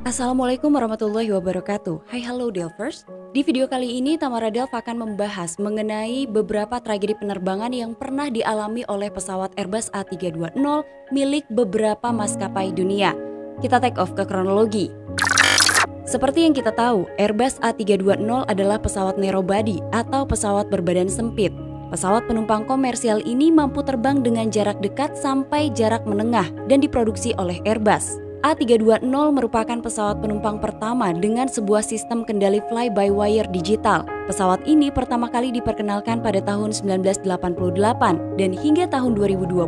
Assalamualaikum warahmatullahi wabarakatuh. Hai halo Delvers. Di video kali ini Tamara Delv akan membahas mengenai beberapa tragedi penerbangan yang pernah dialami oleh pesawat Airbus A320 milik beberapa maskapai dunia. Kita take off ke kronologi. Seperti yang kita tahu, Airbus A320 adalah pesawat narrow body atau pesawat berbadan sempit. Pesawat penumpang komersial ini mampu terbang dengan jarak dekat sampai jarak menengah dan diproduksi oleh Airbus. A320 merupakan pesawat penumpang pertama dengan sebuah sistem kendali fly-by-wire digital. Pesawat ini pertama kali diperkenalkan pada tahun 1988 dan hingga tahun 2020,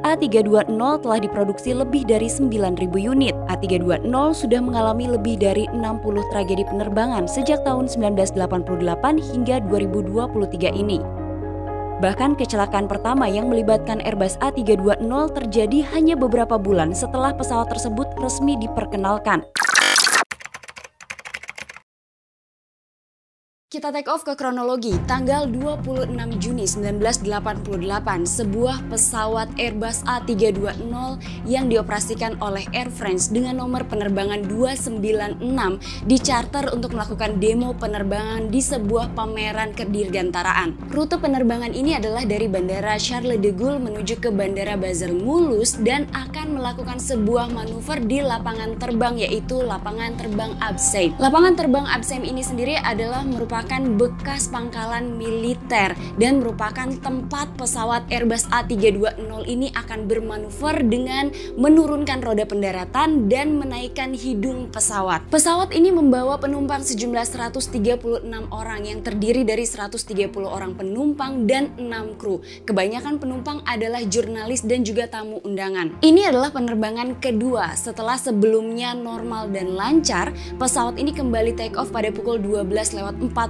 A320 telah diproduksi lebih dari 9.000 unit. A320 sudah mengalami lebih dari 60 tragedi penerbangan sejak tahun 1988 hingga 2023 ini. Bahkan kecelakaan pertama yang melibatkan Airbus A320 terjadi hanya beberapa bulan setelah pesawat tersebut resmi diperkenalkan. Kita take off ke kronologi. Tanggal 26 Juni 1988, sebuah pesawat Airbus A320 yang dioperasikan oleh Air France dengan nomor penerbangan 296 dicharter untuk melakukan demo penerbangan di sebuah pameran kedirgantaraan. Rute penerbangan ini adalah dari Bandara Charles de Gaulle menuju ke Bandara Bazar-Mulhouse dan akan melakukan sebuah manuver di lapangan terbang, yaitu lapangan terbang Absheim. Lapangan terbang Absheim ini sendiri adalah merupakan bekas pangkalan militer dan merupakan tempat pesawat Airbus A320 ini akan bermanuver dengan menurunkan roda pendaratan dan menaikkan hidung pesawat. Pesawat ini membawa penumpang sejumlah 136 orang yang terdiri dari 130 orang penumpang dan 6 kru. Kebanyakan penumpang adalah jurnalis dan juga tamu undangan. Ini adalah penerbangan kedua setelah sebelumnya normal dan lancar. Pesawat ini kembali take off pada pukul 12:41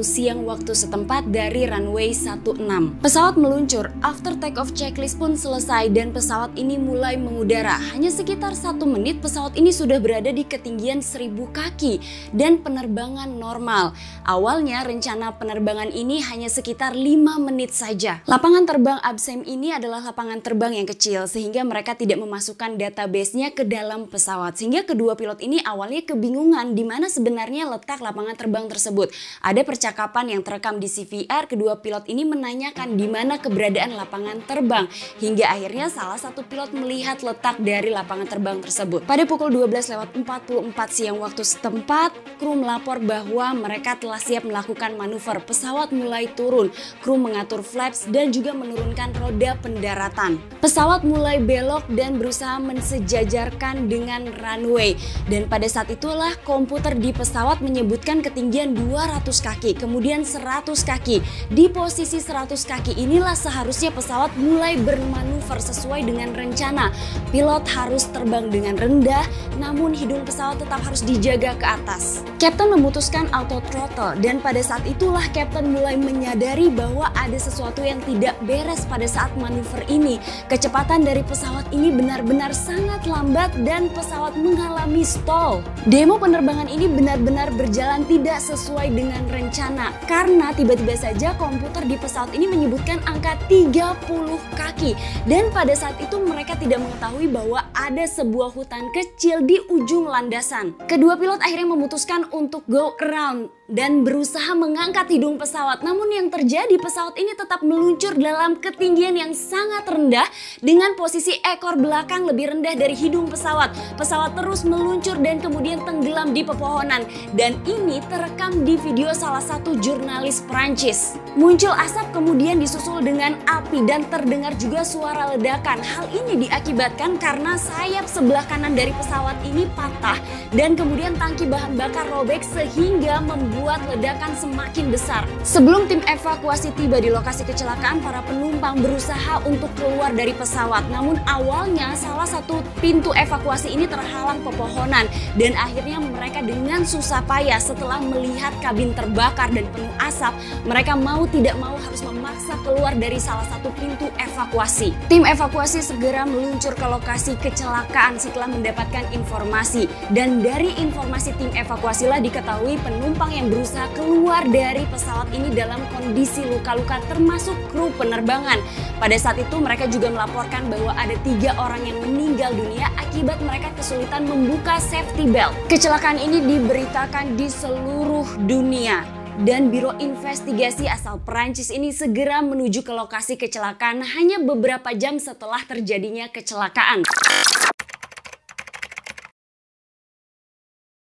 siang waktu setempat dari runway 16. Pesawat meluncur, after take off checklist pun selesai dan pesawat ini mulai mengudara. Hanya sekitar 1 menit pesawat ini sudah berada di ketinggian 1000 kaki dan penerbangan normal. Awalnya rencana penerbangan ini hanya sekitar 5 menit saja. Lapangan terbang Absheim ini adalah lapangan terbang yang kecil sehingga mereka tidak memasukkan database-nya ke dalam pesawat. Sehingga kedua pilot ini awalnya kebingungan di mana sebenarnya letak lapangan terbang tersebut. Ada percakapan yang terekam di CVR, kedua pilot ini menanyakan di mana keberadaan lapangan terbang. Hingga akhirnya salah satu pilot melihat letak dari lapangan terbang tersebut. Pada pukul 12:44 siang waktu setempat, kru melapor bahwa mereka telah siap melakukan manuver. Pesawat mulai turun, kru mengatur flaps dan juga menurunkan roda pendaratan. Pesawat mulai belok dan berusaha mensejajarkan dengan runway. Dan pada saat itulah komputer di pesawat menyebutkan ketinggian 200 kaki, kemudian 100 kaki. Di posisi 100 kaki inilah seharusnya pesawat mulai bermanuver sesuai dengan rencana. Pilot harus terbang dengan rendah, namun hidung pesawat tetap harus dijaga ke atas. Kapten memutuskan auto throttle dan pada saat itulah Kapten mulai menyadari bahwa ada sesuatu yang tidak beres pada saat manuver ini. Kecepatan dari pesawat ini benar-benar sangat lambat dan pesawat mengalami stall. Demo penerbangan ini benar-benar berjalan tidak sesuai dengan rencana karena tiba-tiba saja komputer di pesawat ini menyebutkan angka 30 kaki dan pada saat itu mereka tidak mengetahui bahwa ada sebuah hutan kecil di ujung landasan. Kedua pilot akhirnya memutuskan untuk go around dan berusaha mengangkat hidung pesawat. Namun yang terjadi, pesawat ini tetap meluncur dalam ketinggian yang sangat rendah dengan posisi ekor belakang lebih rendah dari hidung pesawat. Pesawat terus meluncur dan kemudian tenggelam di pepohonan. Dan ini terekam di video salah satu jurnalis Prancis. Muncul asap kemudian disusul dengan api dan terdengar juga suara ledakan. Hal ini diakibatkan karena sayap sebelah kanan dari pesawat ini patah dan kemudian tangki bahan bakar robek sehingga membuat ledakan semakin besar. Sebelum tim evakuasi tiba di lokasi kecelakaan, para penumpang berusaha untuk keluar dari pesawat. Namun awalnya salah satu pintu evakuasi ini terhalang pepohonan dan akhirnya mereka dengan susah payah setelah melihat kabin terbakar dan penuh asap, mereka mau tidak mau harus memaksa keluar dari salah satu pintu evakuasi. Tim evakuasi segera meluncur ke lokasi kecelakaan setelah mendapatkan informasi dan dari informasi tim evakuasilah diketahui penumpang yang yang berusaha keluar dari pesawat ini dalam kondisi luka-luka, termasuk kru penerbangan. Pada saat itu mereka juga melaporkan bahwa ada 3 orang yang meninggal dunia akibat mereka kesulitan membuka safety belt. Kecelakaan ini diberitakan di seluruh dunia. Dan Biro Investigasi asal Perancis ini segera menuju ke lokasi kecelakaan hanya beberapa jam setelah terjadinya kecelakaan.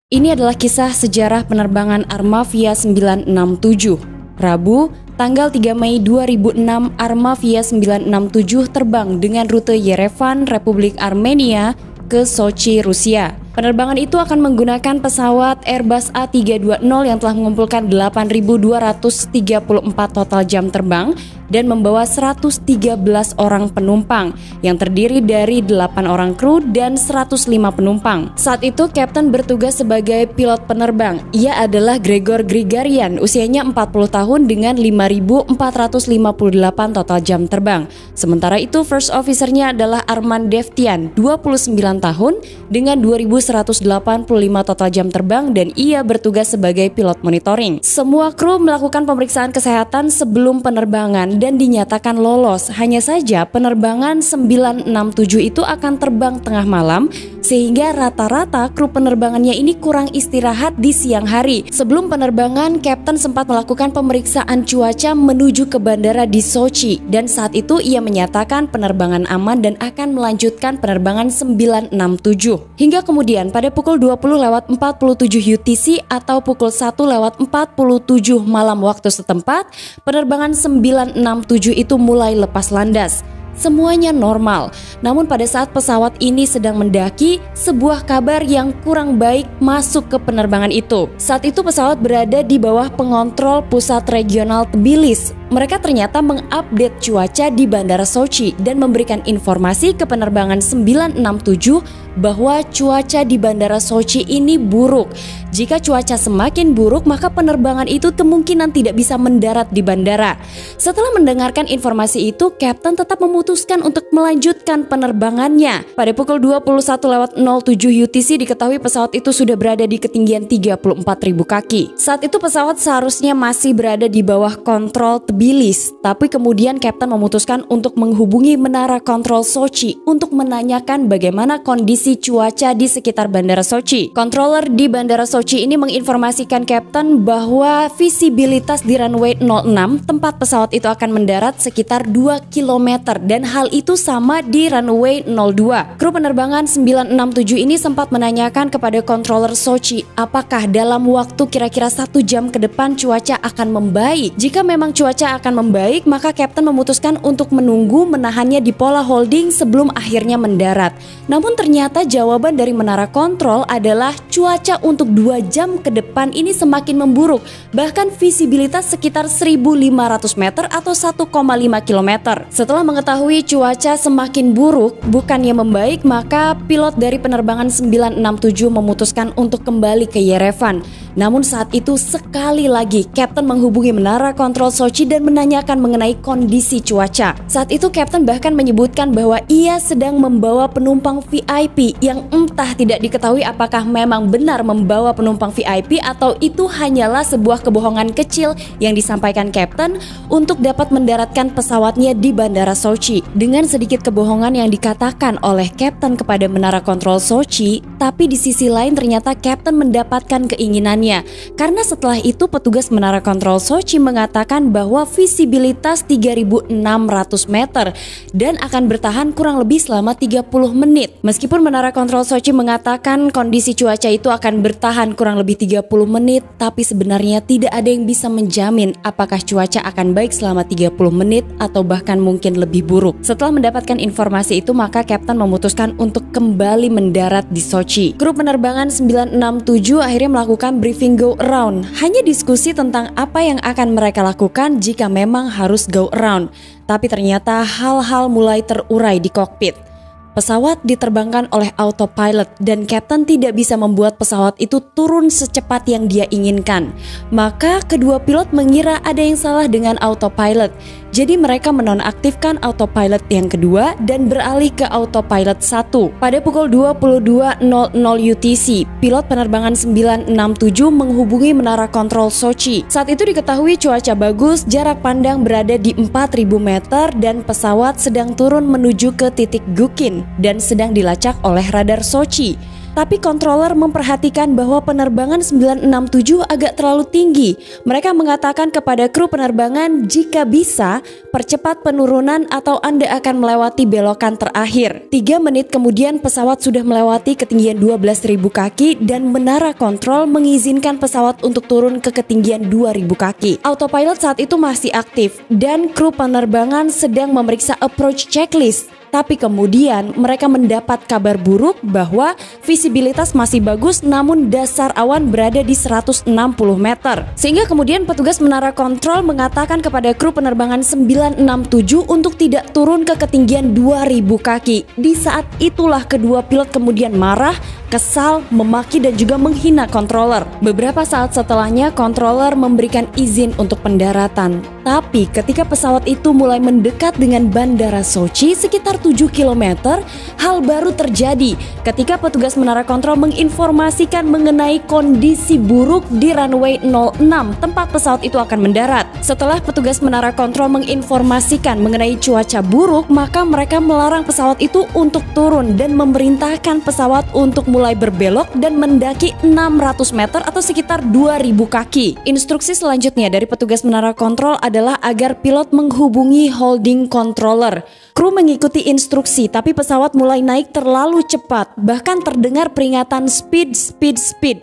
Ini adalah kisah sejarah penerbangan Armavia 967. Rabu, tanggal 3 Mei 2006, Armavia 967 terbang dengan rute Yerevan, Republik Armenia ke Sochi, Rusia. Penerbangan itu akan menggunakan pesawat Airbus A320 yang telah mengumpulkan 8.234 total jam terbang dan membawa 113 orang penumpang yang terdiri dari 8 orang kru dan 105 penumpang. Saat itu Kapten bertugas sebagai pilot penerbang. Ia adalah Gregor Grigarian, usianya 40 tahun dengan 5.458 total jam terbang. Sementara itu First Officer-nya adalah Arman Devtian, 29 tahun dengan 2.185 total jam terbang dan ia bertugas sebagai pilot monitoring. Semua kru melakukan pemeriksaan kesehatan sebelum penerbangan dan dinyatakan lolos. Hanya saja penerbangan 967 itu akan terbang tengah malam sehingga rata-rata kru penerbangannya ini kurang istirahat di siang hari. Sebelum penerbangan, Kapten sempat melakukan pemeriksaan cuaca menuju ke bandara di Sochi dan saat itu ia menyatakan penerbangan aman dan akan melanjutkan penerbangan 967. Hingga kemudian pada pukul 20.47 UTC atau pukul 1.47 malam waktu setempat, penerbangan 967 itu mulai lepas landas. Semuanya normal, namun pada saat pesawat ini sedang mendaki, sebuah kabar yang kurang baik masuk ke penerbangan itu. Saat itu pesawat berada di bawah pengontrol pusat regional Tbilisi. Mereka ternyata mengupdate cuaca di Bandara Sochi dan memberikan informasi ke penerbangan 967 bahwa cuaca di Bandara Sochi ini buruk. Jika cuaca semakin buruk, maka penerbangan itu kemungkinan tidak bisa mendarat di bandara. Setelah mendengarkan informasi itu, Kapten tetap memutuskan untuk melanjutkan penerbangannya. Pada pukul 21.07 UTC diketahui pesawat itu sudah berada di ketinggian 34.000 kaki. Saat itu pesawat seharusnya masih berada di bawah kontrol Tbilisi, tapi kemudian Kapten memutuskan untuk menghubungi menara kontrol Sochi untuk menanyakan bagaimana kondisi cuaca di sekitar Bandara Sochi. Controller di Bandara Sochi ini menginformasikan Kapten bahwa visibilitas di runway 06 tempat pesawat itu akan mendarat sekitar 2 km dan hal itu sama di runway 02. Kru penerbangan 967 ini sempat menanyakan kepada controller Sochi apakah dalam waktu kira-kira 1 jam ke depan cuaca akan membaik. Jika memang cuaca akan membaik, maka Kapten memutuskan untuk menunggu menahannya di pola holding sebelum akhirnya mendarat. Namun ternyata jawaban dari menara kontrol adalah cuaca untuk 2 jam ke depan ini semakin memburuk, bahkan visibilitas sekitar 1.500 meter atau 1,5 km. Setelah mengetahui cuaca semakin buruk, bukannya membaik, maka pilot dari penerbangan 967 memutuskan untuk kembali ke Yerevan. Namun saat itu sekali lagi Kapten menghubungi menara kontrol Sochi dan menanyakan mengenai kondisi cuaca. Saat itu Kapten bahkan menyebutkan bahwa ia sedang membawa penumpang VIP yang entah tidak diketahui apakah memang benar membawa penumpang VIP atau itu hanyalah sebuah kebohongan kecil yang disampaikan Kapten untuk dapat mendaratkan pesawatnya di Bandara Sochi. Dengan sedikit kebohongan yang dikatakan oleh Kapten kepada menara kontrol Sochi, tapi di sisi lain ternyata Kapten mendapatkan keinginannya. Karena setelah itu petugas menara kontrol Sochi mengatakan bahwa visibilitas 3.600 meter dan akan bertahan kurang lebih selama 30 menit. Meskipun menara kontrol Sochi mengatakan kondisi cuaca itu akan bertahan kurang lebih 30 menit, tapi sebenarnya tidak ada yang bisa menjamin apakah cuaca akan baik selama 30 menit atau bahkan mungkin lebih buruk. Setelah mendapatkan informasi itu, maka Kapten memutuskan untuk kembali mendarat di Sochi. Kru penerbangan 967 akhirnya melakukan briefing go around, hanya diskusi tentang apa yang akan mereka lakukan jika memang harus go around. Tapi ternyata hal-hal mulai terurai di kokpit. Pesawat diterbangkan oleh autopilot dan Kapten tidak bisa membuat pesawat itu turun secepat yang dia inginkan. Maka kedua pilot mengira ada yang salah dengan autopilot. Jadi mereka menonaktifkan autopilot yang kedua dan beralih ke autopilot 1. Pada pukul 22.00 UTC, pilot penerbangan 967 menghubungi menara kontrol Sochi. Saat itu diketahui cuaca bagus, jarak pandang berada di 4.000 meter dan pesawat sedang turun menuju ke titik Gukin dan sedang dilacak oleh radar Sochi. Tapi controller memperhatikan bahwa penerbangan 967 agak terlalu tinggi. Mereka mengatakan kepada kru penerbangan, jika bisa, percepat penurunan atau Anda akan melewati belokan terakhir. 3 menit kemudian pesawat sudah melewati ketinggian 12.000 kaki dan menara kontrol mengizinkan pesawat untuk turun ke ketinggian 2.000 kaki. Autopilot saat itu masih aktif dan kru penerbangan sedang memeriksa approach checklist. Tapi kemudian mereka mendapat kabar buruk bahwa visibilitas masih bagus namun dasar awan berada di 160 meter. Sehingga kemudian petugas menara kontrol mengatakan kepada kru penerbangan 967 untuk tidak turun ke ketinggian 2000 kaki. Di saat itulah kedua pilot kemudian marah, kesal, memaki dan juga menghina controller. Beberapa saat setelahnya controller memberikan izin untuk pendaratan. Tapi ketika pesawat itu mulai mendekat dengan bandara Sochi sekitar 7 km, hal baru terjadi ketika petugas menara kontrol menginformasikan mengenai kondisi buruk di runway 06 tempat pesawat itu akan mendarat. Setelah petugas menara kontrol menginformasikan mengenai cuaca buruk, maka mereka melarang pesawat itu untuk turun dan memerintahkan pesawat untuk mulai berbelok dan mendaki 600 meter atau sekitar 2000 kaki. Instruksi selanjutnya dari petugas menara kontrol adalah agar pilot menghubungi holding controller. Kru mengikuti instruksi, tapi pesawat mulai naik terlalu cepat. Bahkan terdengar peringatan speed,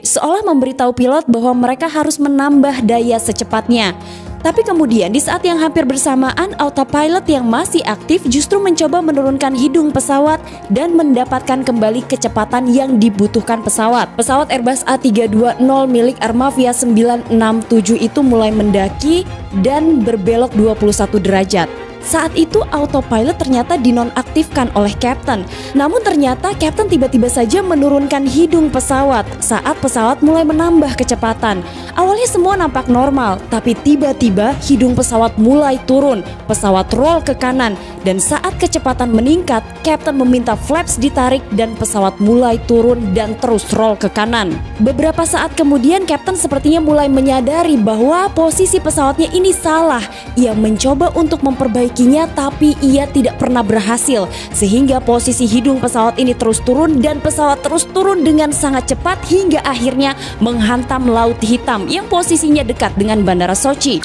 seolah memberitahu pilot bahwa mereka harus menambah daya secepatnya. Tapi kemudian di saat yang hampir bersamaan, autopilot yang masih aktif justru mencoba menurunkan hidung pesawat dan mendapatkan kembali kecepatan yang dibutuhkan pesawat. Pesawat Airbus A320 milik Armavia 967 itu mulai mendaki dan berbelok 21 derajat. Saat itu autopilot ternyata dinonaktifkan oleh Kapten. Namun ternyata Kapten tiba-tiba saja menurunkan hidung pesawat saat pesawat mulai menambah kecepatan. Awalnya semua nampak normal, tapi tiba-tiba hidung pesawat mulai turun. Pesawat roll ke kanan dan saat kecepatan meningkat, Kapten meminta flaps ditarik dan pesawat mulai turun dan terus roll ke kanan. Beberapa saat kemudian Kapten sepertinya mulai menyadari bahwa posisi pesawatnya ini salah. Ia mencoba untuk memperbaikinya tapi ia tidak pernah berhasil, sehingga posisi hidung pesawat ini terus turun dan pesawat terus turun dengan sangat cepat hingga akhirnya menghantam Laut Hitam yang posisinya dekat dengan Bandara Sochi.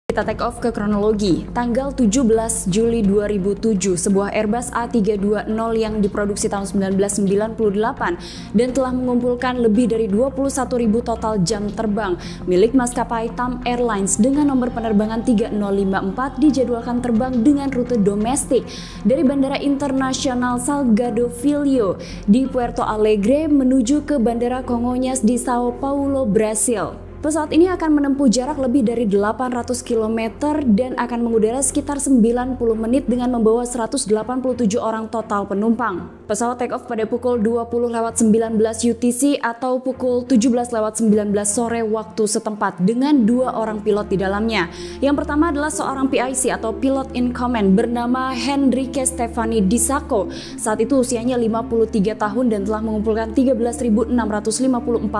Kita take off ke kronologi. Tanggal 17 Juli 2007, sebuah Airbus A320 yang diproduksi tahun 1998 dan telah mengumpulkan lebih dari 21.000 total jam terbang milik maskapai TAM Airlines dengan nomor penerbangan 3054 dijadwalkan terbang dengan rute domestik dari Bandara Internasional Salgado Filho di Puerto Alegre menuju ke Bandara Congonhas di Sao Paulo, Brasil. Pesawat ini akan menempuh jarak lebih dari 800 km dan akan mengudara sekitar 90 menit dengan membawa 187 orang total penumpang. Pesawat take off pada pukul 20.19 UTC atau pukul 17.19 sore waktu setempat dengan 2 orang pilot di dalamnya. Yang pertama adalah seorang PIC atau Pilot in Command bernama Henrique Stefani Di Sacco. Saat itu usianya 53 tahun dan telah mengumpulkan 13.654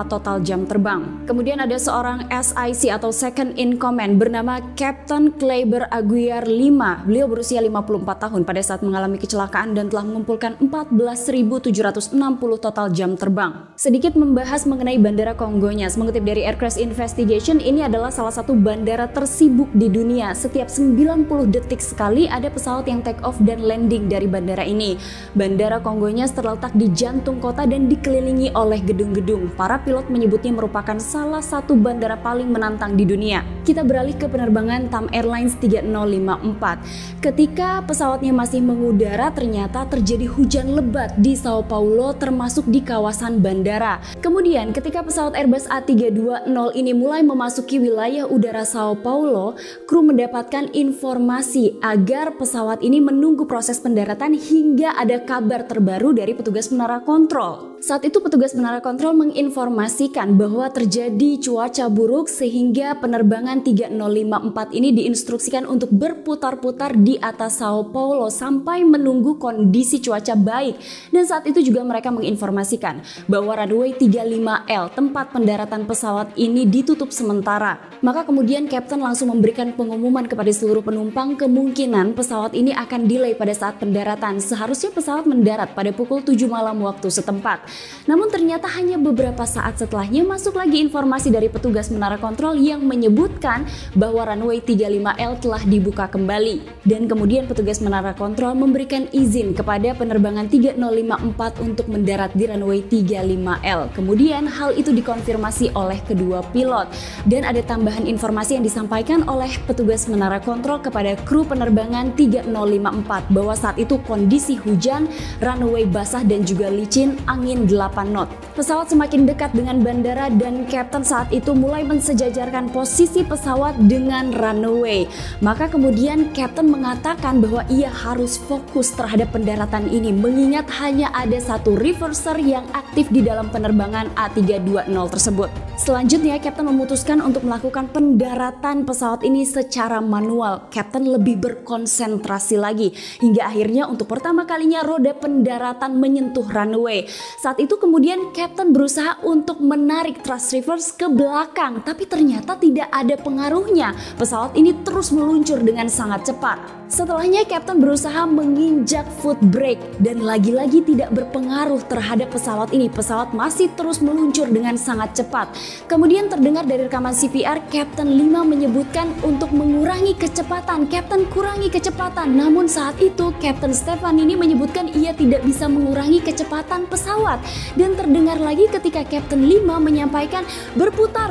total jam terbang. Kemudian ada seorang SIC atau Second in Command bernama Captain Kleiber Aguiar 5. Beliau berusia 54 tahun pada saat mengalami kecelakaan dan telah mengumpulkan 14.760 total jam terbang. Sedikit membahas mengenai Bandara Congonhas. Mengutip dari Air Crash Investigation, ini adalah salah satu bandara tersibuk di dunia. Setiap 90 detik sekali ada pesawat yang take off dan landing dari bandara ini. Bandara Congonhas terletak di jantung kota dan dikelilingi oleh gedung-gedung. Para pilot menyebutnya merupakan salah satu bandara paling menantang di dunia. Kita beralih ke penerbangan TAM Airlines 3054. Ketika pesawatnya masih mengudara, ternyata terjadi hujan lebat di Sao Paulo termasuk di kawasan bandara. Kemudian ketika pesawat Airbus A320 ini mulai memasuki wilayah udara Sao Paulo, kru mendapatkan informasi agar pesawat ini menunggu proses pendaratan hingga ada kabar terbaru dari petugas menara kontrol. Saat itu petugas menara kontrol menginformasikan bahwa terjadi cuaca buruk sehingga penerbangan 3054 ini diinstruksikan untuk berputar-putar di atas Sao Paulo sampai menunggu kondisi cuaca baik. Dan saat itu juga mereka menginformasikan bahwa runway 35L tempat pendaratan pesawat ini ditutup sementara. Maka kemudian Kapten langsung memberikan pengumuman kepada seluruh penumpang kemungkinan pesawat ini akan delay pada saat pendaratan. Seharusnya pesawat mendarat pada pukul 7 malam waktu setempat. Namun ternyata hanya beberapa saat setelahnya masuk lagi informasi dari petugas menara kontrol yang menyebutkan bahwa runway 35L telah dibuka kembali. Dan kemudian petugas menara kontrol memberikan izin kepada penerbangan 3054 untuk mendarat di runway 35L. Kemudian hal itu dikonfirmasi oleh kedua pilot. Dan ada tambahan informasi yang disampaikan oleh petugas menara kontrol kepada kru penerbangan 3054 bahwa saat itu kondisi hujan, runway basah dan juga licin, angin 8 knot. Pesawat semakin dekat dengan bandara dan Kapten saat itu mulai mensejajarkan posisi pesawat dengan runway. Maka kemudian Kapten mengatakan bahwa ia harus fokus terhadap pendaratan ini mengingat hanya ada satu reverser yang aktif di dalam penerbangan A320 tersebut. Selanjutnya Kapten memutuskan untuk melakukan pendaratan pesawat ini secara manual. Kapten lebih berkonsentrasi lagi hingga akhirnya untuk pertama kalinya roda pendaratan menyentuh runway. Saat itu kemudian Kapten berusaha untuk menarik thrust reverse ke belakang, tapi ternyata tidak ada pengaruhnya. Pesawat ini terus meluncur dengan sangat cepat. Setelahnya Kapten berusaha menginjak foot brake dan lagi-lagi tidak berpengaruh terhadap pesawat ini. Pesawat masih terus meluncur dengan sangat cepat. Kemudian terdengar dari rekaman CVR Kapten 5 menyebutkan untuk mengurangi kecepatan. Kapten kurangi kecepatan. Namun saat itu Kapten Stefan ini menyebutkan ia tidak bisa mengurangi kecepatan pesawat. Dan terdengar lagi ketika Kapten 5 menyampaikan berputar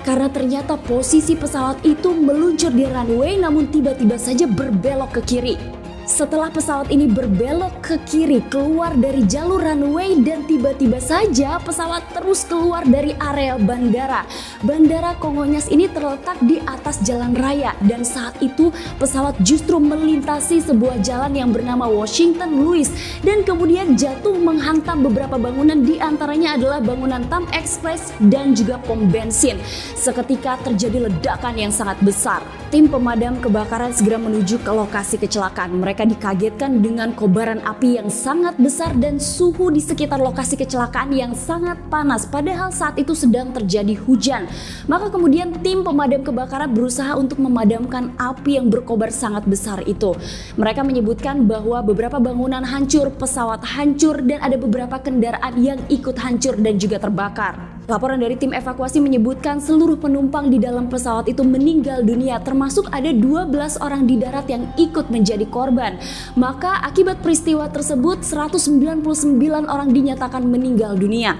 karena ternyata posisi pesawat itu meluncur di runway namun tiba-tiba saja berbelok ke kiri. Setelah pesawat ini berbelok ke kiri keluar dari jalur runway dan tiba-tiba saja pesawat terus keluar dari area bandara. Bandara Congonhas ini terletak di atas jalan raya dan saat itu pesawat justru melintasi sebuah jalan yang bernama Washington Louis dan kemudian jatuh menghantam beberapa bangunan, di antaranya adalah bangunan Tam Express dan juga pom bensin. Seketika terjadi ledakan yang sangat besar. Tim pemadam kebakaran segera menuju ke lokasi kecelakaan. Mereka dikagetkan dengan kobaran api yang sangat besar dan suhu di sekitar lokasi kecelakaan yang sangat panas padahal saat itu sedang terjadi hujan. Maka kemudian tim pemadam kebakaran berusaha untuk memadamkan api yang berkobar sangat besar itu. Mereka menyebutkan bahwa beberapa bangunan hancur, pesawat hancur dan ada beberapa kendaraan yang ikut hancur dan juga terbakar. Laporan dari tim evakuasi menyebutkan seluruh penumpang di dalam pesawat itu meninggal dunia, termasuk ada 12 orang di darat yang ikut menjadi korban. Maka akibat peristiwa tersebut 199 orang dinyatakan meninggal dunia.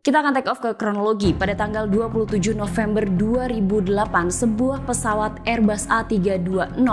Kita akan take off ke kronologi. Pada tanggal 27 November 2008, sebuah pesawat Airbus A320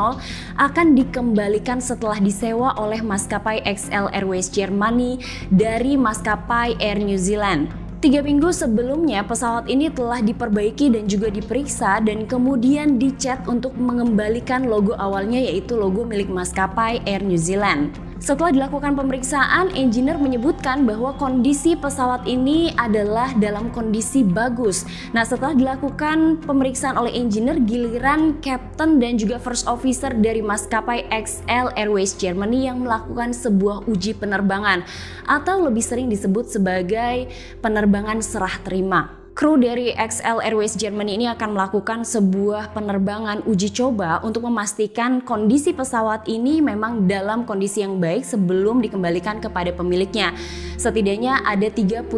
akan dikembalikan setelah disewa oleh maskapai XL Airways Germany dari maskapai Air New Zealand. 3 minggu sebelumnya pesawat ini telah diperbaiki dan juga diperiksa dan kemudian dicat untuk mengembalikan logo awalnya yaitu logo milik maskapai Air New Zealand. Setelah dilakukan pemeriksaan, engineer menyebutkan bahwa kondisi pesawat ini adalah dalam kondisi bagus. Nah, setelah dilakukan pemeriksaan oleh engineer, giliran Captain dan juga First Officer dari maskapai XL Airways Germany yang melakukan sebuah uji penerbangan atau lebih sering disebut sebagai penerbangan serah terima. Kru dari XL Airways Germany ini akan melakukan sebuah penerbangan uji coba untuk memastikan kondisi pesawat ini memang dalam kondisi yang baik sebelum dikembalikan kepada pemiliknya. Setidaknya ada 35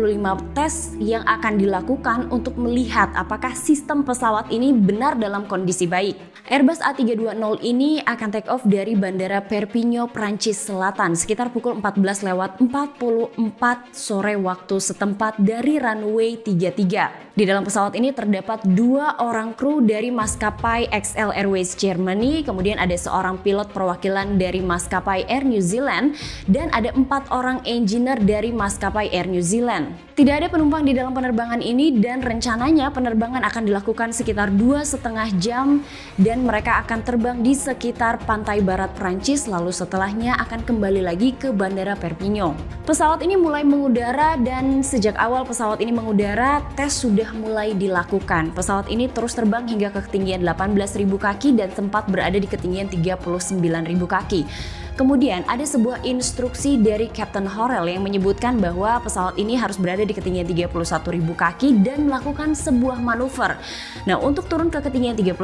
tes yang akan dilakukan untuk melihat apakah sistem pesawat ini benar dalam kondisi baik. Airbus A320 ini akan take off dari Bandara Perpignan, Prancis Selatan sekitar pukul 14:44 sore waktu setempat dari runway 33. Di dalam pesawat ini terdapat 2 orang kru dari maskapai XL Airways Germany, kemudian ada seorang pilot perwakilan dari maskapai Air New Zealand, dan ada 4 orang engineer dari maskapai Air New Zealand. Tidak ada penumpang di dalam penerbangan ini dan rencananya penerbangan akan dilakukan sekitar 2,5 jam dan mereka akan terbang di sekitar pantai barat Prancis, lalu setelahnya akan kembali lagi ke Bandara Perpignan. Pesawat ini mulai mengudara dan sejak awal pesawat ini mengudara, tes sudah mulai dilakukan. Pesawat ini terus terbang hingga ke ketinggian 18.000 kaki dan sempat berada di ketinggian 39.000 kaki. Kemudian ada sebuah instruksi dari Captain Horrell yang menyebutkan bahwa pesawat ini harus berada di ketinggian 31.000 kaki dan melakukan sebuah manuver. Nah, untuk turun ke ketinggian 31.000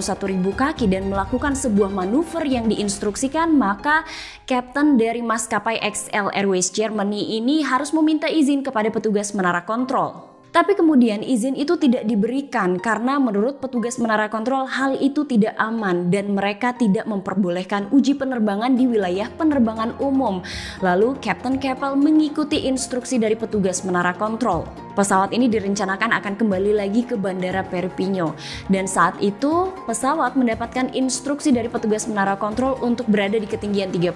kaki dan melakukan sebuah manuver yang diinstruksikan, maka Captain dari maskapai XL Airways Germany ini harus meminta izin kepada petugas menara kontrol. Tapi kemudian izin itu tidak diberikan karena menurut petugas menara kontrol hal itu tidak aman dan mereka tidak memperbolehkan uji penerbangan di wilayah penerbangan umum. Lalu Captain Keppel mengikuti instruksi dari petugas menara kontrol. Pesawat ini direncanakan akan kembali lagi ke Bandara Perpignan dan saat itu pesawat mendapatkan instruksi dari petugas menara kontrol untuk berada di ketinggian 31.000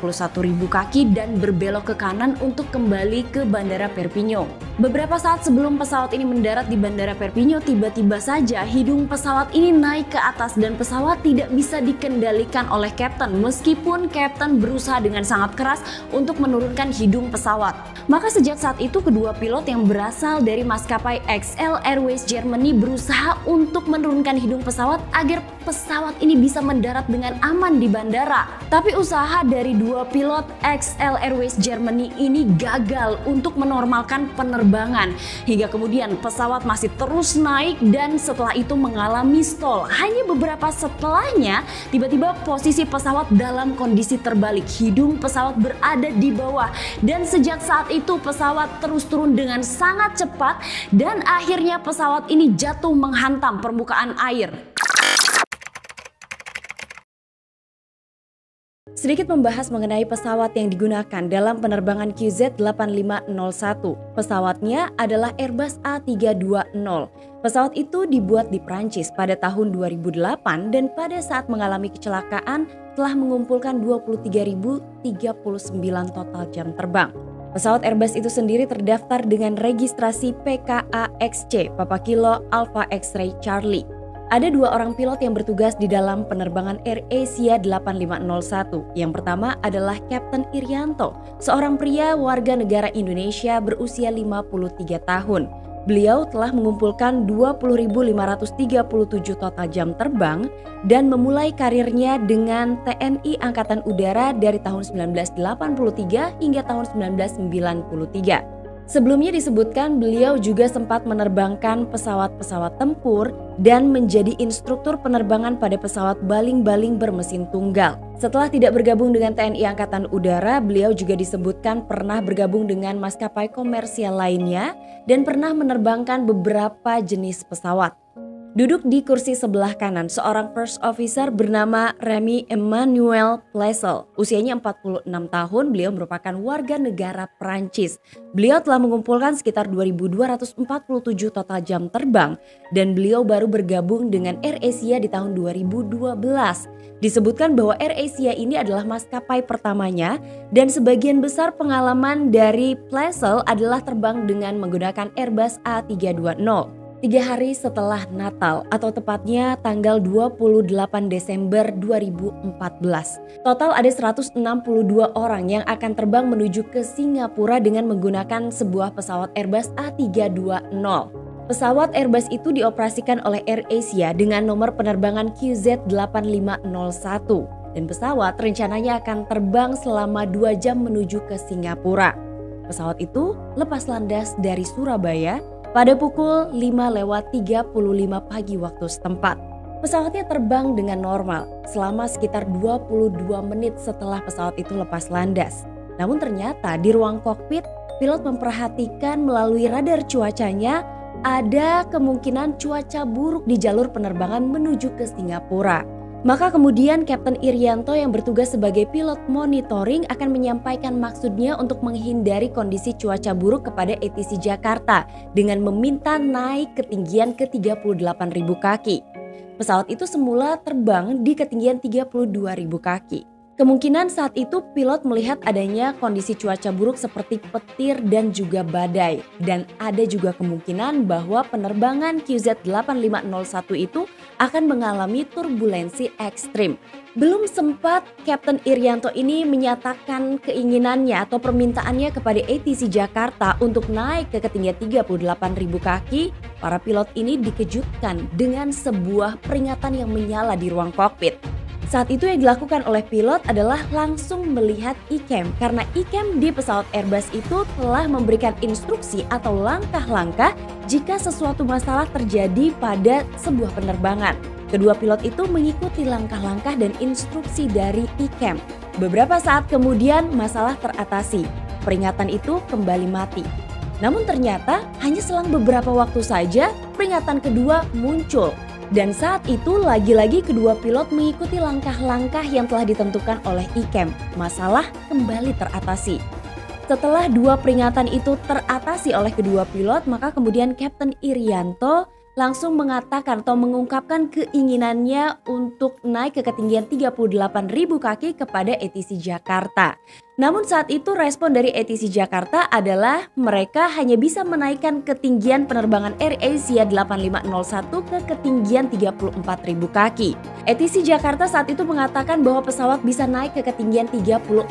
kaki dan berbelok ke kanan untuk kembali ke Bandara Perpignan. Beberapa saat sebelum pesawat ini mendarat di Bandara Perpignan, tiba-tiba saja hidung pesawat ini naik ke atas dan pesawat tidak bisa dikendalikan oleh Kapten meskipun Kapten berusaha dengan sangat keras untuk menurunkan hidung pesawat. Maka sejak saat itu kedua pilot yang berasal dari maskapai XL Airways Germany berusaha untuk menurunkan hidung pesawat agar pesawat ini bisa mendarat dengan aman di bandara. Tapi usaha dari dua pilot XL Airways Germany ini gagal untuk menormalkan penerbangan. Hingga kemudian pesawat masih terus naik dan setelah itu mengalami stall. Hanya beberapa setelahnya tiba-tiba posisi pesawat dalam kondisi terbalik. Hidung pesawat berada di bawah dan sejak saat itu pesawat terus turun dengan sangat cepat dan akhirnya pesawat ini jatuh menghantam permukaan air. Sedikit membahas mengenai pesawat yang digunakan dalam penerbangan QZ8501. Pesawatnya adalah Airbus A320. Pesawat itu dibuat di Prancis pada tahun 2008 dan pada saat mengalami kecelakaan telah mengumpulkan 23.039 total jam terbang. Pesawat Airbus itu sendiri terdaftar dengan registrasi PKAXC, Papa Kilo Alpha X-Ray Charlie. Ada dua orang pilot yang bertugas di dalam penerbangan AirAsia 8501. Yang pertama adalah Kapten Irianto, seorang pria warga negara Indonesia berusia 53 tahun. Beliau telah mengumpulkan 20.537 total jam terbang dan memulai karirnya dengan TNI Angkatan Udara dari tahun 1983 hingga tahun 1993. Sebelumnya disebutkan beliau juga sempat menerbangkan pesawat-pesawat tempur dan menjadi instruktur penerbangan pada pesawat baling-baling bermesin tunggal. Setelah tidak bergabung dengan TNI Angkatan Udara, beliau juga disebutkan pernah bergabung dengan maskapai komersial lainnya dan pernah menerbangkan beberapa jenis pesawat. Duduk di kursi sebelah kanan seorang first officer bernama Remy Emmanuel Plessel. Usianya 46 tahun, beliau merupakan warga negara Prancis. Beliau telah mengumpulkan sekitar 2.247 total jam terbang dan beliau baru bergabung dengan AirAsia di tahun 2012. Disebutkan bahwa AirAsia ini adalah maskapai pertamanya dan sebagian besar pengalaman dari Plessel adalah terbang dengan menggunakan Airbus A320. 3 hari setelah Natal atau tepatnya tanggal 28 Desember 2014. Total ada 162 orang yang akan terbang menuju ke Singapura dengan menggunakan sebuah pesawat Airbus A320. Pesawat Airbus itu dioperasikan oleh AirAsia dengan nomor penerbangan QZ8501 dan pesawat rencananya akan terbang selama 2 jam menuju ke Singapura. Pesawat itu lepas landas dari Surabaya pada pukul 5:35 pagi waktu setempat. Pesawatnya terbang dengan normal selama sekitar 22 menit setelah pesawat itu lepas landas. Namun ternyata di ruang kokpit, pilot memperhatikan melalui radar cuacanya ada kemungkinan cuaca buruk di jalur penerbangan menuju ke Singapura. Maka kemudian Kapten Irianto yang bertugas sebagai pilot monitoring akan menyampaikan maksudnya untuk menghindari kondisi cuaca buruk kepada ATC Jakarta dengan meminta naik ketinggian ke 38.000 kaki. Pesawat itu semula terbang di ketinggian 32.000 kaki. Kemungkinan saat itu pilot melihat adanya kondisi cuaca buruk seperti petir dan juga badai. Dan ada juga kemungkinan bahwa penerbangan QZ8501 itu akan mengalami turbulensi ekstrim. Belum sempat Kapten Irianto ini menyatakan keinginannya atau permintaannya kepada ATC Jakarta untuk naik ke ketinggian 38.000 kaki, para pilot ini dikejutkan dengan sebuah peringatan yang menyala di ruang kokpit. Saat itu yang dilakukan oleh pilot adalah langsung melihat iCam karena iCam di pesawat Airbus itu telah memberikan instruksi atau langkah-langkah jika sesuatu masalah terjadi pada sebuah penerbangan. Kedua pilot itu mengikuti langkah-langkah dan instruksi dari iCam. Beberapa saat kemudian masalah teratasi. Peringatan itu kembali mati. Namun ternyata hanya selang beberapa waktu saja peringatan kedua muncul. Dan saat itu lagi-lagi kedua pilot mengikuti langkah-langkah yang telah ditentukan oleh iCam. Masalah kembali teratasi. Setelah dua peringatan itu teratasi oleh kedua pilot, maka kemudian Kapten Irianto langsung mengatakan atau mengungkapkan keinginannya untuk naik ke ketinggian 38.000 kaki kepada ATC Jakarta. Namun saat itu respon dari ATC Jakarta adalah mereka hanya bisa menaikkan ketinggian penerbangan AirAsia 8501 ke ketinggian 34.000 kaki. ATC Jakarta saat itu mengatakan bahwa pesawat bisa naik ke ketinggian 34.000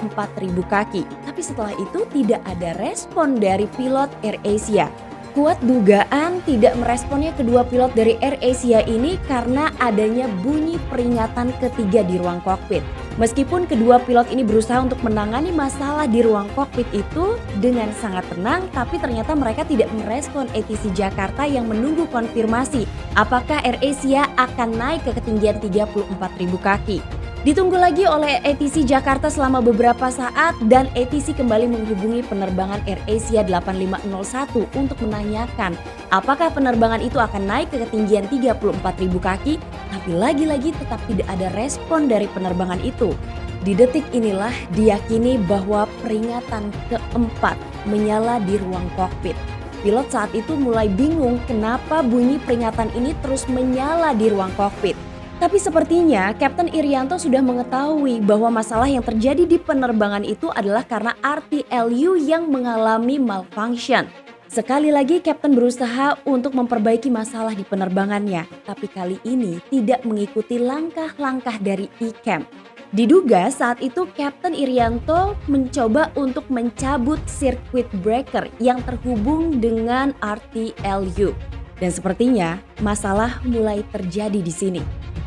kaki. Tapi setelah itu tidak ada respon dari pilot AirAsia. Kuat dugaan tidak meresponnya kedua pilot dari AirAsia ini karena adanya bunyi peringatan ketiga di ruang kokpit. Meskipun kedua pilot ini berusaha untuk menangani masalah di ruang kokpit itu dengan sangat tenang, tapi ternyata mereka tidak merespon ATC Jakarta yang menunggu konfirmasi apakah AirAsia akan naik ke ketinggian 34.000 kaki. Ditunggu lagi oleh ATC Jakarta selama beberapa saat dan ATC kembali menghubungi penerbangan AirAsia 8501 untuk menanyakan apakah penerbangan itu akan naik ke ketinggian 34.000 kaki, tapi lagi-lagi tetap tidak ada respon dari penerbangan itu. Di detik inilah diyakini bahwa peringatan keempat menyala di ruang kokpit. Pilot saat itu mulai bingung kenapa bunyi peringatan ini terus menyala di ruang kokpit. Tapi sepertinya Kapten Irianto sudah mengetahui bahwa masalah yang terjadi di penerbangan itu adalah karena RTLU yang mengalami malfunction. Sekali lagi Kapten berusaha untuk memperbaiki masalah di penerbangannya, tapi kali ini tidak mengikuti langkah-langkah dari iCam. Diduga saat itu Kapten Irianto mencoba untuk mencabut circuit breaker yang terhubung dengan RTLU. Dan sepertinya masalah mulai terjadi di sini.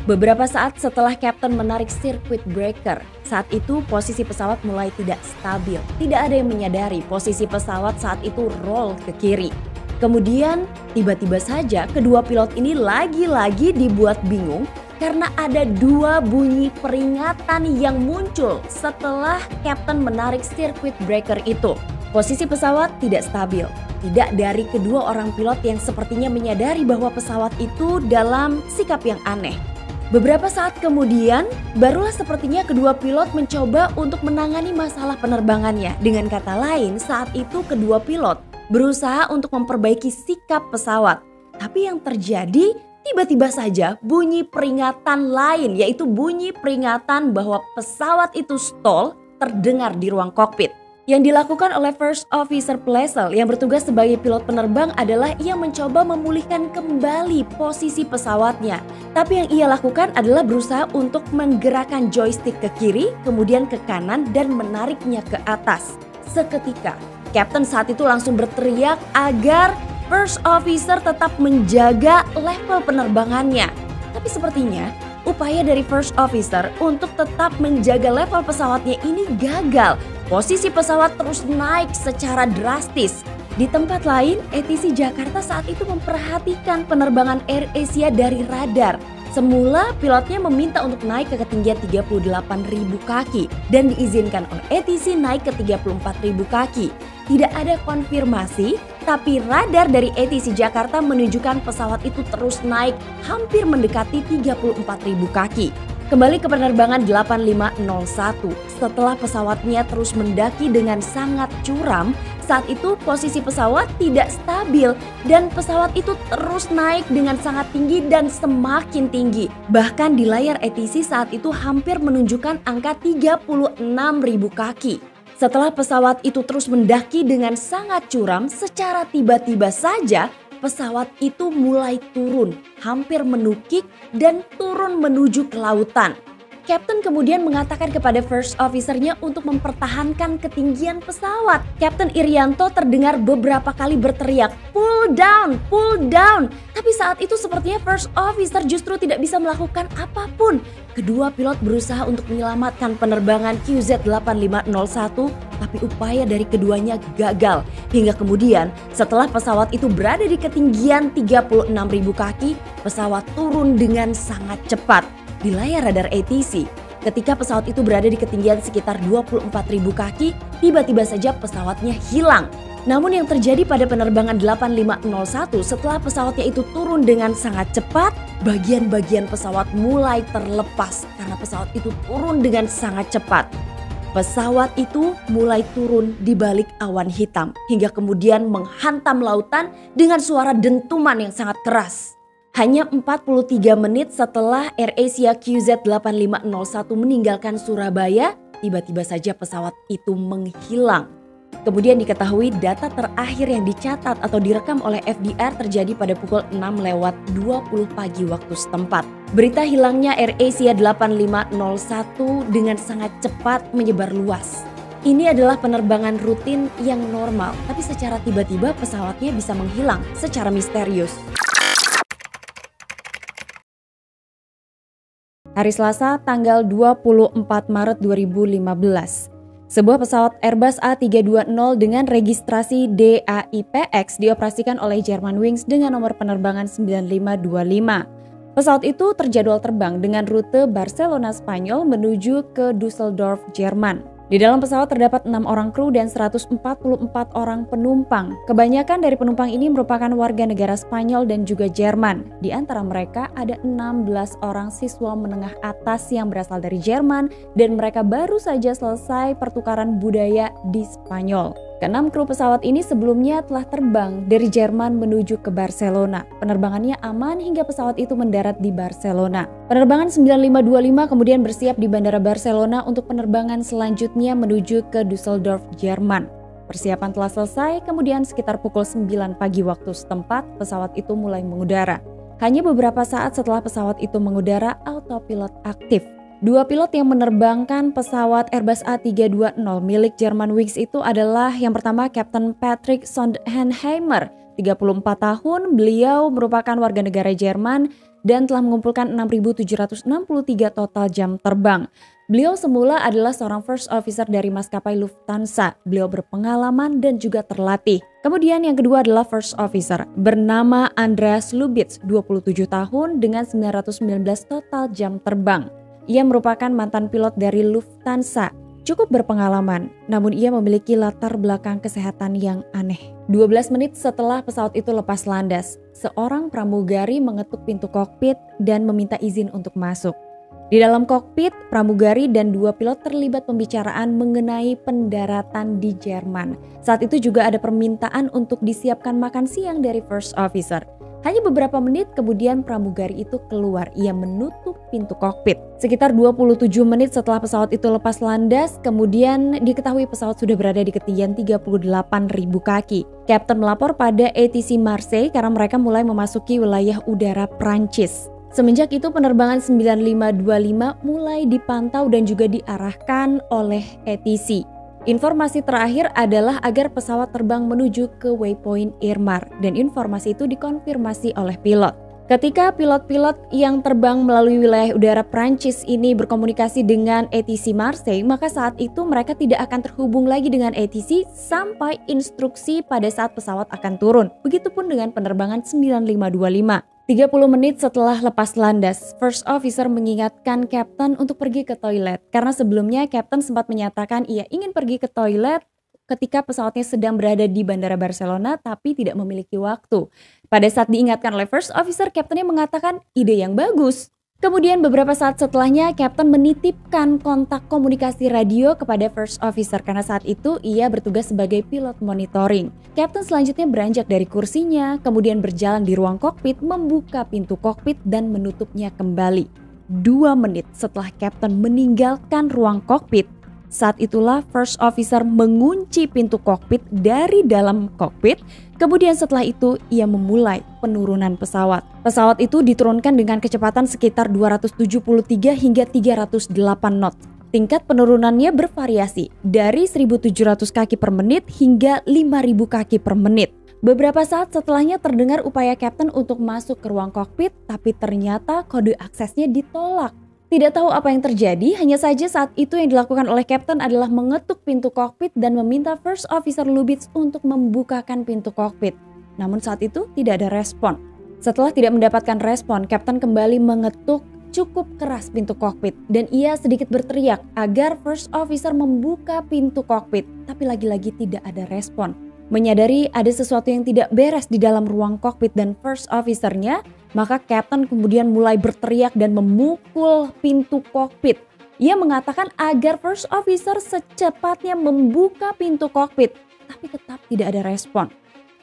Beberapa saat setelah Kapten menarik circuit breaker, saat itu posisi pesawat mulai tidak stabil. Tidak ada yang menyadari posisi pesawat saat itu roll ke kiri. Kemudian tiba-tiba saja kedua pilot ini lagi-lagi dibuat bingung karena ada dua bunyi peringatan yang muncul setelah Kapten menarik circuit breaker itu. Posisi pesawat tidak stabil. Tidak dari kedua orang pilot yang sepertinya menyadari bahwa pesawat itu dalam sikap yang aneh. Beberapa saat kemudian, barulah sepertinya kedua pilot mencoba untuk menangani masalah penerbangannya. Dengan kata lain, saat itu kedua pilot berusaha untuk memperbaiki sikap pesawat. Tapi yang terjadi, tiba-tiba saja bunyi peringatan lain, yaitu bunyi peringatan bahwa pesawat itu stall terdengar di ruang kokpit. Yang dilakukan oleh First Officer Plessel yang bertugas sebagai pilot penerbang adalah ia mencoba memulihkan kembali posisi pesawatnya. Tapi yang ia lakukan adalah berusaha untuk menggerakkan joystick ke kiri, kemudian ke kanan dan menariknya ke atas. Seketika, Kapten saat itu langsung berteriak agar First Officer tetap menjaga level penerbangannya. Tapi sepertinya upaya dari First Officer untuk tetap menjaga level pesawatnya ini gagal. Posisi pesawat terus naik secara drastis. Di tempat lain, ATC Jakarta saat itu memperhatikan penerbangan AirAsia dari radar. Semula pilotnya meminta untuk naik ke ketinggian 38.000 kaki dan diizinkan oleh ATC naik ke 34.000 kaki. Tidak ada konfirmasi, tapi radar dari ATC Jakarta menunjukkan pesawat itu terus naik hampir mendekati 34.000 kaki. Kembali ke penerbangan 8501, setelah pesawatnya terus mendaki dengan sangat curam, saat itu posisi pesawat tidak stabil dan pesawat itu terus naik dengan sangat tinggi dan semakin tinggi. Bahkan di layar ATC saat itu hampir menunjukkan angka 36.000 kaki. Setelah pesawat itu terus mendaki dengan sangat curam, secara tiba-tiba saja pesawat itu mulai turun, hampir menukik dan turun menuju ke lautan. Kapten kemudian mengatakan kepada first officer-nya untuk mempertahankan ketinggian pesawat. Kapten Irianto terdengar beberapa kali berteriak, pull down, pull down. Tapi saat itu sepertinya first officer justru tidak bisa melakukan apapun. Kedua pilot berusaha untuk menyelamatkan penerbangan QZ8501, tapi upaya dari keduanya gagal. Hingga kemudian setelah pesawat itu berada di ketinggian 36.000 kaki, pesawat turun dengan sangat cepat. Di layar radar ATC, ketika pesawat itu berada di ketinggian sekitar 24.000 kaki, tiba-tiba saja pesawatnya hilang. Namun yang terjadi pada penerbangan 8501 setelah pesawatnya itu turun dengan sangat cepat, bagian-bagian pesawat mulai terlepas karena pesawat itu turun dengan sangat cepat. Pesawat itu mulai turun di balik awan hitam hingga kemudian menghantam lautan dengan suara dentuman yang sangat keras. Hanya 43 menit setelah AirAsia QZ8501 meninggalkan Surabaya, tiba-tiba saja pesawat itu menghilang. Kemudian diketahui data terakhir yang dicatat atau direkam oleh FDR terjadi pada pukul 6:20 pagi waktu setempat. Berita hilangnya AirAsia 8501 dengan sangat cepat menyebar luas. Ini adalah penerbangan rutin yang normal, tapi secara tiba-tiba pesawatnya bisa menghilang secara misterius. Hari Selasa, tanggal 24 Maret 2015. Sebuah pesawat Airbus A320 dengan registrasi DAIPX dioperasikan oleh Germanwings dengan nomor penerbangan 9525. Pesawat itu terjadwal terbang dengan rute Barcelona, Spanyol menuju ke Düsseldorf, Jerman. Di dalam pesawat terdapat 6 orang kru dan 144 orang penumpang. Kebanyakan dari penumpang ini merupakan warga negara Spanyol dan juga Jerman. Di antara mereka ada 16 orang siswa menengah atas yang berasal dari Jerman dan mereka baru saja selesai pertukaran budaya di Spanyol. Keenam kru pesawat ini sebelumnya telah terbang dari Jerman menuju ke Barcelona. Penerbangannya aman hingga pesawat itu mendarat di Barcelona. Penerbangan 9525 kemudian bersiap di Bandara Barcelona untuk penerbangan selanjutnya menuju ke Düsseldorf, Jerman. Persiapan telah selesai, kemudian sekitar pukul 9 pagi waktu setempat, pesawat itu mulai mengudara. Hanya beberapa saat setelah pesawat itu mengudara, autopilot aktif. Dua pilot yang menerbangkan pesawat Airbus A320 milik Germanwings itu adalah yang pertama Kapten Patrick Sondenheimer, 34 tahun, beliau merupakan warga negara Jerman dan telah mengumpulkan 6.763 total jam terbang. Beliau semula adalah seorang first officer dari maskapai Lufthansa. Beliau berpengalaman dan juga terlatih. Kemudian yang kedua adalah first officer bernama Andreas Lubitz, 27 tahun dengan 919 total jam terbang. Ia merupakan mantan pilot dari Lufthansa, cukup berpengalaman, namun ia memiliki latar belakang kesehatan yang aneh. 12 menit setelah pesawat itu lepas landas, seorang pramugari mengetuk pintu kokpit dan meminta izin untuk masuk. Di dalam kokpit, pramugari dan dua pilot terlibat pembicaraan mengenai pendaratan di Jerman. Saat itu juga ada permintaan untuk disiapkan makan siang dari first officer. Hanya beberapa menit kemudian pramugari itu keluar, ia menutup pintu kokpit. Sekitar 27 menit setelah pesawat itu lepas landas, kemudian diketahui pesawat sudah berada di ketinggian 38.000 kaki. Kapten melapor pada ATC Marseille karena mereka mulai memasuki wilayah udara Prancis. Semenjak itu penerbangan 9525 mulai dipantau dan juga diarahkan oleh ATC. Informasi terakhir adalah agar pesawat terbang menuju ke waypoint Irmar dan informasi itu dikonfirmasi oleh pilot. Ketika pilot-pilot yang terbang melalui wilayah udara Prancis ini berkomunikasi dengan ATC Marseille, maka saat itu mereka tidak akan terhubung lagi dengan ATC sampai instruksi pada saat pesawat akan turun. Begitupun dengan penerbangan 9525. 30 menit setelah lepas landas, first officer mengingatkan Kapten untuk pergi ke toilet. Karena sebelumnya Kapten sempat menyatakan ia ingin pergi ke toilet ketika pesawatnya sedang berada di Bandara Barcelona tapi tidak memiliki waktu. Pada saat diingatkan oleh first officer, Kaptennya mengatakan ide yang bagus. Kemudian beberapa saat setelahnya, Kapten menitipkan kontak komunikasi radio kepada First Officer karena saat itu ia bertugas sebagai pilot monitoring. Kapten selanjutnya beranjak dari kursinya, kemudian berjalan di ruang kokpit, membuka pintu kokpit dan menutupnya kembali. 2 menit setelah Kapten meninggalkan ruang kokpit, saat itulah First Officer mengunci pintu kokpit dari dalam kokpit. Kemudian setelah itu ia memulai penurunan pesawat. Pesawat itu diturunkan dengan kecepatan sekitar 273 hingga 308 knot. Tingkat penurunannya bervariasi dari 1.700 kaki per menit hingga 5.000 kaki per menit. Beberapa saat setelahnya terdengar upaya Kapten untuk masuk ke ruang kokpit, tapi ternyata kode aksesnya ditolak. Tidak tahu apa yang terjadi, hanya saja saat itu yang dilakukan oleh Kapten adalah mengetuk pintu kokpit dan meminta First Officer Lubitz untuk membukakan pintu kokpit. Namun saat itu tidak ada respon. Setelah tidak mendapatkan respon, Kapten kembali mengetuk cukup keras pintu kokpit dan ia sedikit berteriak agar First Officer membuka pintu kokpit, tapi lagi-lagi tidak ada respon. Menyadari ada sesuatu yang tidak beres di dalam ruang kokpit dan First Officer-nya, maka Kapten kemudian mulai berteriak dan memukul pintu kokpit. Ia mengatakan agar First Officer secepatnya membuka pintu kokpit, tapi tetap tidak ada respon.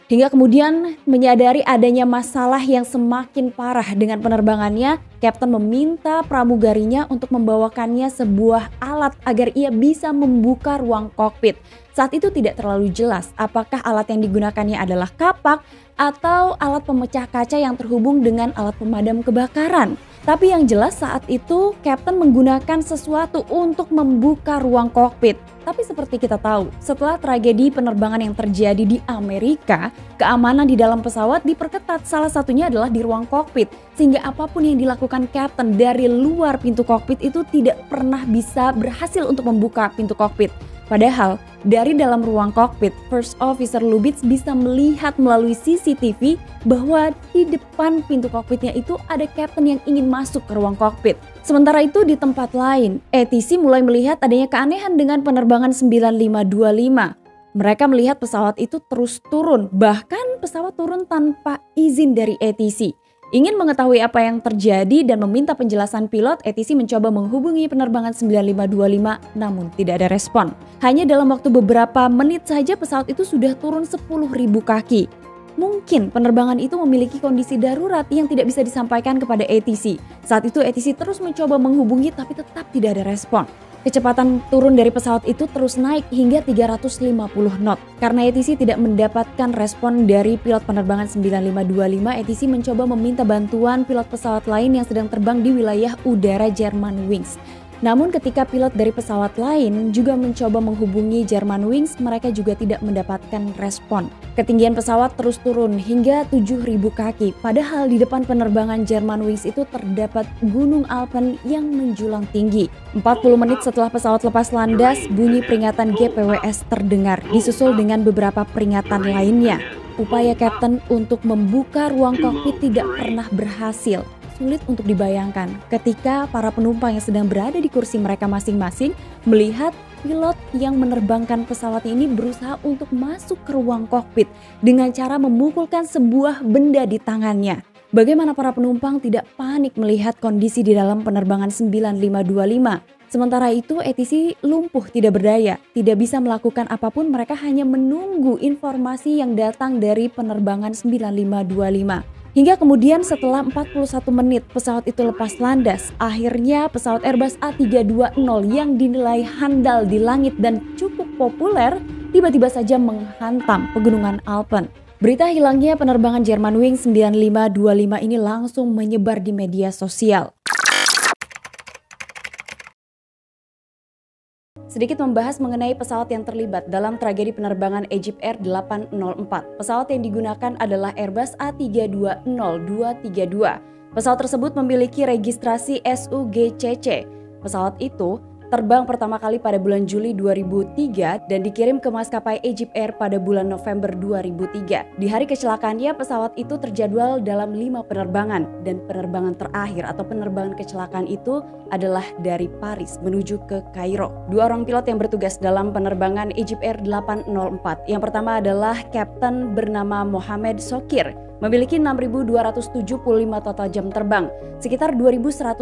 Hingga kemudian menyadari adanya masalah yang semakin parah dengan penerbangannya, Kapten meminta pramugarinya untuk membawakannya sebuah alat agar ia bisa membuka ruang kokpit. Saat itu tidak terlalu jelas apakah alat yang digunakannya adalah kapak atau alat pemecah kaca yang terhubung dengan alat pemadam kebakaran. Tapi yang jelas saat itu Kapten menggunakan sesuatu untuk membuka ruang kokpit. Tapi seperti kita tahu, setelah tragedi penerbangan yang terjadi di Amerika, keamanan di dalam pesawat diperketat, salah satunya adalah di ruang kokpit. Sehingga apapun yang dilakukan Kapten dari luar pintu kokpit itu tidak pernah bisa berhasil untuk membuka pintu kokpit. Padahal dari dalam ruang kokpit, First Officer Lubitz bisa melihat melalui CCTV bahwa di depan pintu kokpitnya itu ada Kapten yang ingin masuk ke ruang kokpit. Sementara itu di tempat lain, ATC mulai melihat adanya keanehan dengan penerbangan 9525. Mereka melihat pesawat itu terus turun, bahkan pesawat turun tanpa izin dari ATC. Ingin mengetahui apa yang terjadi dan meminta penjelasan pilot, ATC mencoba menghubungi penerbangan 9525 namun tidak ada respon. Hanya dalam waktu beberapa menit saja pesawat itu sudah turun 10.000 kaki. Mungkin penerbangan itu memiliki kondisi darurat yang tidak bisa disampaikan kepada ATC. Saat itu ATC terus mencoba menghubungi tapi tetap tidak ada respon. Kecepatan turun dari pesawat itu terus naik hingga 350 knot. Karena ATC tidak mendapatkan respon dari pilot penerbangan 9525, ATC mencoba meminta bantuan pilot pesawat lain yang sedang terbang di wilayah udara Germanwings. Namun ketika pilot dari pesawat lain juga mencoba menghubungi Germanwings, mereka juga tidak mendapatkan respon. Ketinggian pesawat terus turun hingga 7.000 kaki, padahal di depan penerbangan Germanwings itu terdapat Gunung Alpen yang menjulang tinggi. 40 menit setelah pesawat lepas landas, bunyi peringatan GPWS terdengar, disusul dengan beberapa peringatan lainnya. Upaya Kapten untuk membuka ruang kokpit tidak pernah berhasil. Sulit untuk dibayangkan ketika para penumpang yang sedang berada di kursi mereka masing-masing melihat pilot yang menerbangkan pesawat ini berusaha untuk masuk ke ruang kokpit dengan cara memukulkan sebuah benda di tangannya. Bagaimana para penumpang tidak panik melihat kondisi di dalam penerbangan 9525. Sementara itu ATC lumpuh tidak berdaya, tidak bisa melakukan apapun, mereka hanya menunggu informasi yang datang dari penerbangan 9525. Hingga kemudian setelah 41 menit pesawat itu lepas landas, akhirnya pesawat Airbus A320 yang dinilai handal di langit dan cukup populer tiba-tiba saja menghantam pegunungan Alpen. Berita hilangnya penerbangan Germanwings 9525 ini langsung menyebar di media sosial. Sedikit membahas mengenai pesawat yang terlibat dalam tragedi penerbangan Egypt Air 804. Pesawat yang digunakan adalah Airbus A320-232. Pesawat tersebut memiliki registrasi SUGCC. Pesawat itu terbang pertama kali pada bulan Juli 2003 dan dikirim ke maskapai Egypt Air pada bulan November 2003. Di hari kecelakaannya, pesawat itu terjadwal dalam 5 penerbangan dan penerbangan terakhir atau penerbangan kecelakaan itu adalah dari Paris menuju ke Kairo. 2 orang pilot yang bertugas dalam penerbangan Egypt Air 804. Yang pertama adalah Kapten bernama Mohamed Sokir. memiliki 6.275 total jam terbang, sekitar 2.101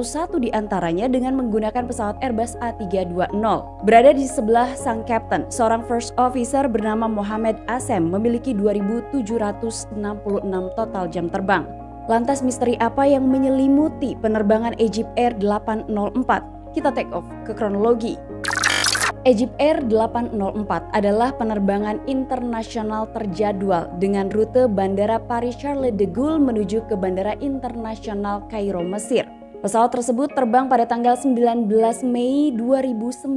diantaranya dengan menggunakan pesawat Airbus A320. Berada di sebelah sang kapten, seorang first officer bernama Mohamed Asem memiliki 2.766 total jam terbang. Lantas misteri apa yang menyelimuti penerbangan Egypt Air 804? Kita take off ke kronologi. Egypt Air 804 adalah penerbangan internasional terjadwal dengan rute Bandara Paris Charles de Gaulle menuju ke Bandara Internasional Kairo, Mesir. Pesawat tersebut terbang pada tanggal 19 Mei 2019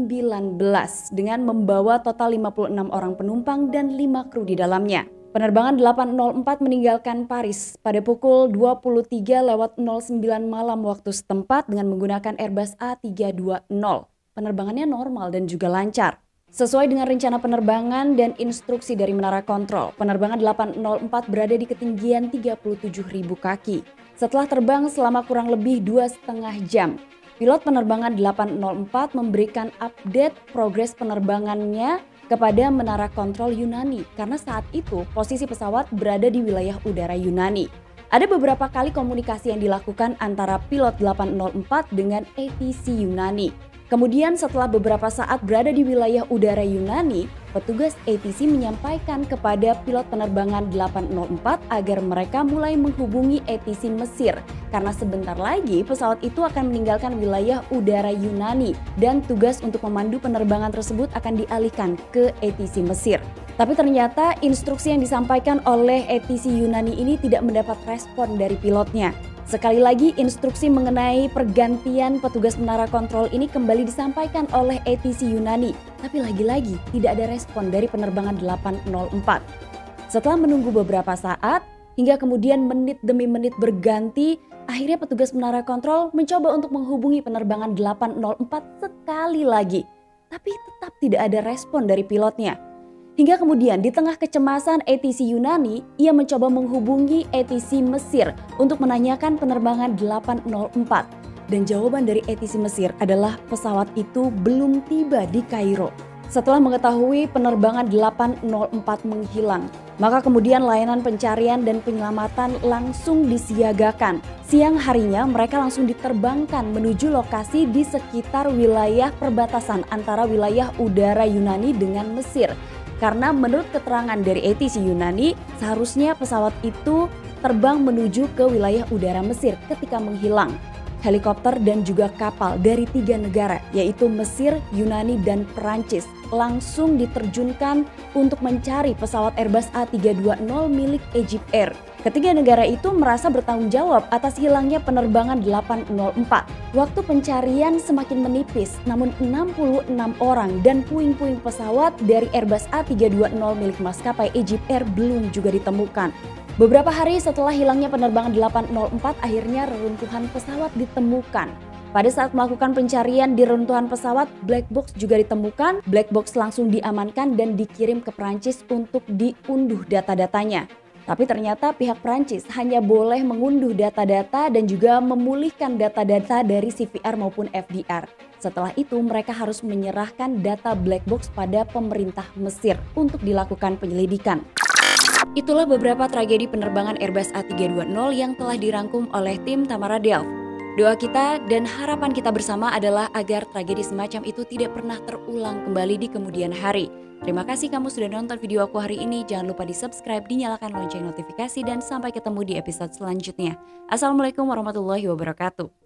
dengan membawa total 56 orang penumpang dan 5 kru di dalamnya. Penerbangan 804 meninggalkan Paris pada pukul 23.09 malam waktu setempat dengan menggunakan Airbus A320. Penerbangannya normal dan juga lancar. Sesuai dengan rencana penerbangan dan instruksi dari menara kontrol, penerbangan 804 berada di ketinggian 37.000 kaki. Setelah terbang selama kurang lebih 2,5 jam, pilot penerbangan 804 memberikan update progres penerbangannya kepada menara kontrol Yunani karena saat itu posisi pesawat berada di wilayah udara Yunani. Ada beberapa kali komunikasi yang dilakukan antara pilot 804 dengan ATC Yunani. Kemudian setelah beberapa saat berada di wilayah udara Yunani, petugas ATC menyampaikan kepada pilot penerbangan 804 agar mereka mulai menghubungi ATC Mesir karena sebentar lagi pesawat itu akan meninggalkan wilayah udara Yunani dan tugas untuk memandu penerbangan tersebut akan dialihkan ke ATC Mesir. Tapi ternyata instruksi yang disampaikan oleh ATC Yunani ini tidak mendapat respon dari pilotnya. Sekali lagi instruksi mengenai pergantian petugas menara kontrol ini kembali disampaikan oleh ATC Yunani. Tapi lagi-lagi tidak ada respon dari penerbangan 804. Setelah menunggu beberapa saat, hingga kemudian menit demi menit berganti, akhirnya petugas menara kontrol mencoba untuk menghubungi penerbangan 804 sekali lagi. Tapi tetap tidak ada respon dari pilotnya. Hingga kemudian di tengah kecemasan ATC Yunani, ia mencoba menghubungi ATC Mesir untuk menanyakan penerbangan 804. Dan jawaban dari ATC Mesir adalah pesawat itu belum tiba di Kairo. Setelah mengetahui penerbangan 804 menghilang, maka kemudian layanan pencarian dan penyelamatan langsung disiagakan. Siang harinya mereka langsung diterbangkan menuju lokasi di sekitar wilayah perbatasan antara wilayah udara Yunani dengan Mesir. Karena menurut keterangan dari ATC Yunani, seharusnya pesawat itu terbang menuju ke wilayah udara Mesir ketika menghilang. Helikopter dan juga kapal dari 3 negara yaitu Mesir, Yunani, dan Perancis langsung diterjunkan untuk mencari pesawat Airbus A320 milik Egypt Air. Ketiga negara itu merasa bertanggung jawab atas hilangnya penerbangan 804. Waktu pencarian semakin menipis, namun 66 orang dan puing-puing pesawat dari Airbus A320 milik maskapai Egypt Air belum juga ditemukan. Beberapa hari setelah hilangnya penerbangan 804, akhirnya reruntuhan pesawat ditemukan. Pada saat melakukan pencarian di reruntuhan pesawat, black box juga ditemukan. Black box langsung diamankan dan dikirim ke Perancis untuk diunduh data-datanya. Tapi ternyata pihak Perancis hanya boleh mengunduh data-data dan juga memulihkan data-data dari CVR maupun FDR. Setelah itu mereka harus menyerahkan data black box pada pemerintah Mesir untuk dilakukan penyelidikan. Itulah beberapa tragedi penerbangan Airbus A320 yang telah dirangkum oleh tim Tamara Delft. Doa kita dan harapan kita bersama adalah agar tragedi semacam itu tidak pernah terulang kembali di kemudian hari. Terima kasih kamu sudah nonton video aku hari ini. Jangan lupa di subscribe, dinyalakan lonceng notifikasi, dan sampai ketemu di episode selanjutnya. Assalamualaikum warahmatullahi wabarakatuh.